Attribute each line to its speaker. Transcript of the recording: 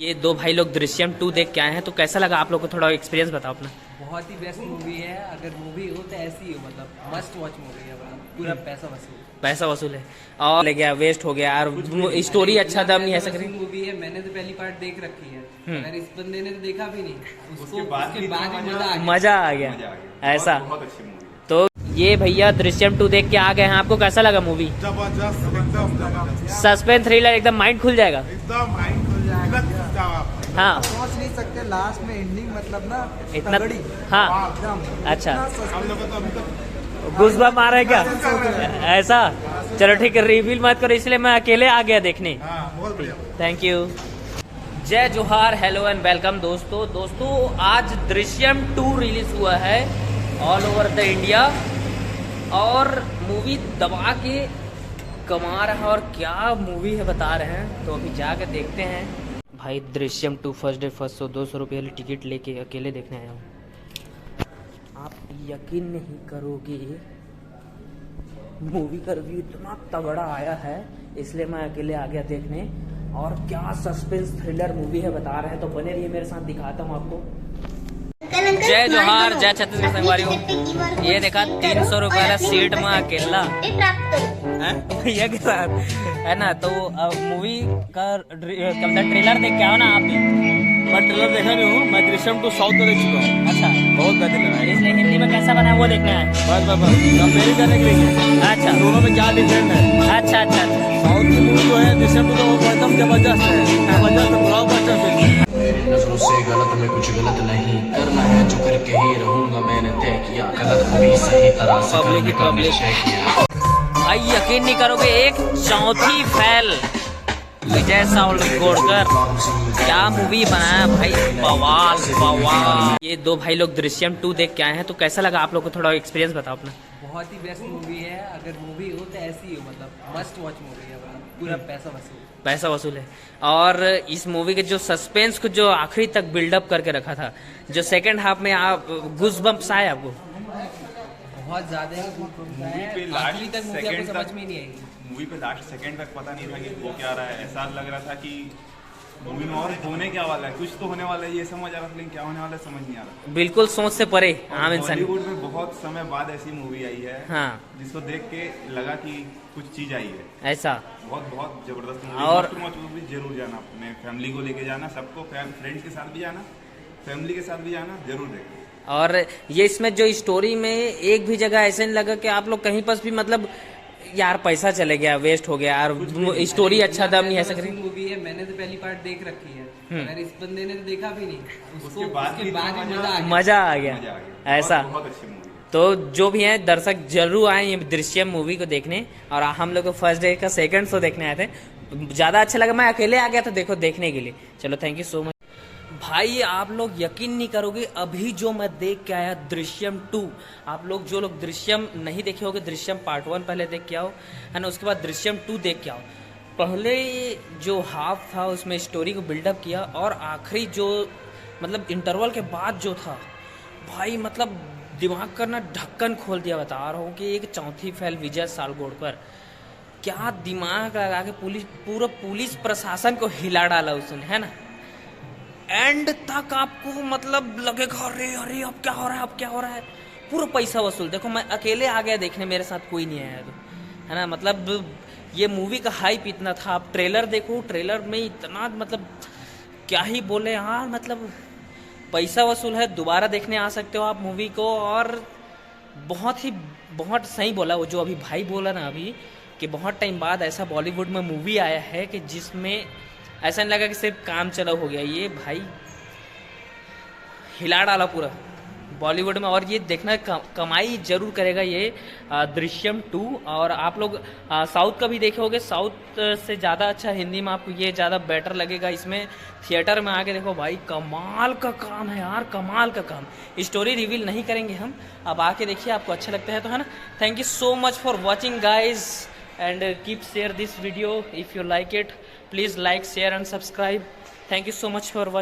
Speaker 1: ये दो भाई लोग दृश्यम 2 देख के आए हैं, तो कैसा लगा आप लोग को? थोड़ा एक्सपीरियंस बताओ अपना।
Speaker 2: बहुत ही बेस्ट मूवी है। अगर मूवी हो तो ऐसी हो, मतलब मस्ट वॉच मूवी है। पूरा पैसा वसूल
Speaker 1: है और ले गया, वेस्ट हो गया यार। स्टोरी अच्छा था, नहीं ऐसा करें
Speaker 2: मूवी है। मैंने तो पहली पार्ट देख रखी है, अगर इस बंदे ने तो देखा भी नहीं, उसके बाद
Speaker 1: मजा आ गया ऐसा। तो ये भैया दृश्यम 2 देख के आ गए हैं, आपको कैसा लगा मूवी? सस्पेंस थ्रिलर, एकदम माइंड खुल जाएगा,
Speaker 3: एकदम माइंड खुल जाएगा।
Speaker 1: हाँ
Speaker 3: सोच नहीं सकते लास्ट में एंडिंग, मतलब ना
Speaker 1: इतना
Speaker 3: तगड़ी।
Speaker 1: हाँ
Speaker 3: एकदम
Speaker 1: अच्छा।
Speaker 3: हम लोग तो अभी तक
Speaker 1: गूज़बम्प आ रहा है क्या ऐसा? चलो ठीक है, रिवील मत करो, इसलिए मैं अकेले आ गया देखने।
Speaker 3: बहुत बढ़िया।
Speaker 1: Thank you. जय जोहार, हेलो एंड वेलकम दोस्तों आज दृश्यम 2 रिलीज हुआ है ऑल ओवर द इंडिया और मूवी दबा के कमा रहा है। और क्या मूवी है बता रहे हैं, तो अभी जाकर देखते हैं। भाई Drishyam 2 first day first show 200 रुपये वाली टिकट लेके अकेले देखने आया हूँ। आप यकीन नहीं करोगे, मूवी का रिव्यू इतना तगड़ा आया है, इसलिए मैं अकेले आ गया देखने। और क्या सस्पेंस थ्रिलर मूवी है बता रहे हैं, तो बने रहिए मेरे साथ, दिखाता हूँ आपको। जय जोहार, जय छत्तीसगढ़ संगवारी हूँ। ये देखा 300 रुपये वाला सीट में अकेला भैया के साथ है ना। तो मूवी का ट्रेलर देख के आओ ना आप भी।
Speaker 4: मैं ट्रेलर देखा नहीं हूँ, मैं दृश्यम 2 साउथ का देख चुका हूँ।
Speaker 1: अच्छा,
Speaker 4: बहुत बेहतरीन लगा है।
Speaker 1: इसलिए हिंदी में कैसा बना है वो देखना है।
Speaker 4: बस कंपेयर करने के लिए।
Speaker 1: अच्छा,
Speaker 4: दोनों में क्या डिफरेंट है।
Speaker 1: अच्छा अच्छा अच्छा।
Speaker 4: साउथ की मूवी जो है दृश्यम 2 तो वो एकदम जबरदस्त है, जबरदस्त ब्लॉकबस्टर फिल्म।
Speaker 5: मेरी नजरों से गलत में कुछ गलत नहीं करना है, जो करके ही रहूंगा मैंने तय किया, गलत को भी सही तरह से करने का निश्चय किया।
Speaker 1: भाई यकीन नहीं करोगे, एक चौथी फैल विजय सावलगोड़कर, क्या मूवी बनाया भाई, बवाल बवाल। ये दो भाई लोग दृश्यम 2 देख के आए हैं, तो कैसा लगा आप लोग को? थोड़ा एक्सपीरियंस बताओ अपना।
Speaker 2: बहुत ही बेस्ट मूवी है। अगर मूवी हो तो ऐसी हो, मतलब मस्ट वॉच मूवी है। पूरा पैसा वसूल है। और इस मूवी के जो सस्पेंस को जो आखिरी तक बिल्डअप करके रखा था, जो सेकंड हाफ में आप गूज़बम्प्स आए आपको? बहुत ज्यादा आखिरी तक मूवी आपको समझ में नहीं आएगी।
Speaker 6: मूवी पे लास्ट सेकंड तक पता नहीं था कि वो क्या रहा है। ऐसा लग रहा था कि मूवी में और होने क्या वाला है, कुछ तो होने वाला है, ये समझ आ रहा था, लेकिन क्या होने वाला है समझ नहीं आ रहा।
Speaker 1: बिल्कुल सोच से परे आम इंसान।
Speaker 6: बॉलीवुड में बहुत समय बाद ऐसी मूवी आई है,
Speaker 1: हाँ,
Speaker 6: जिसको देख के लगा कि कुछ चीज आई है
Speaker 1: ऐसा।
Speaker 6: बहुत जबरदस्त मूवी।
Speaker 1: और
Speaker 6: मूवी जरूर जाना, अपने फैमिली को लेके जाना, सबको फ्रेंड्स के साथ भी जाना, फैमिली के साथ भी जाना, जरूर देखना।
Speaker 1: और ये इसमें जो स्टोरी में एक भी जगह ऐसे नहीं लगा कि आप लोग कहीं पर भी मतलब यार पैसा चले गया, वेस्ट हो गया यार, स्टोरी अच्छा था, नहीं ऐसा करें।
Speaker 2: मूवी है, मैंने तो पहली पार्ट देख रखी है, अगर इस बंदे ने तो देखा भी नहीं, उसके बाद
Speaker 1: मजा आ गया ऐसा।
Speaker 6: बहुत अच्छी मूवी।
Speaker 1: तो जो भी हैं दर्शक जरूर आए ये दृश्यम मूवी को देखने। और हम लोग को फर्स्ट डे का सेकंड शो देखने आए थे, ज़्यादा अच्छा लगा, मैं अकेले आ गया था देखो देखने के लिए। चलो थैंक यू सो मच। भाई आप लोग यकीन नहीं करोगे, अभी जो मैं देख के आया दृश्यम 2। आप लोग जो लोग दृश्यम नहीं देखे होगे, दृश्यम पार्ट 1 पहले देख के आओ, है ना, उसके बाद दृश्यम 2 देख के आओ। पहले जो हाफ था उसमें स्टोरी को बिल्डअप किया, और आखिरी जो मतलब इंटरवल के बाद जो था भाई, मतलब दिमाग का ना ढक्कन खोल दिया। बता रहा हूँ कि एक चौथी फैल विजय सावलगोड़कर क्या दिमाग लगा के पूरा पुलिस प्रशासन को हिला डाला उसने, है ना। एंड तक आपको मतलब लगेगा अरे अरे अब क्या हो रहा है, पूरा पैसा वसूल। देखो मैं अकेले आ गया देखने, मेरे साथ कोई नहीं आया, तो है ना। मतलब ये मूवी का हाइप इतना था, आप ट्रेलर देखो, ट्रेलर में इतना मतलब क्या ही बोले यार, मतलब पैसा वसूल है। दोबारा देखने आ सकते हो आप मूवी को। और बहुत सही बोला वो जो अभी भाई बोला ना अभी, कि बहुत टाइम बाद ऐसा बॉलीवुड में मूवी आया है कि जिसमें ऐसा नहीं लगा कि सिर्फ काम चला हो गया। ये भाई हिला डाला पूरा बॉलीवुड में। और ये देखना कमाई जरूर करेगा ये दृश्यम 2। और आप लोग साउथ का भी देखे होगे, साउथ से ज़्यादा अच्छा हिंदी में आपको ये ज़्यादा बेटर लगेगा। इसमें थिएटर में आके देखो भाई, कमाल का काम है यार, कमाल का काम। स्टोरी रिवील नहीं करेंगे हम, अब आके देखिए, आपको अच्छा लगता है तो, है ना। Thank you so much for watching guys, and keep share this video if you like it. Please like, share and subscribe. Thank you so much for watching.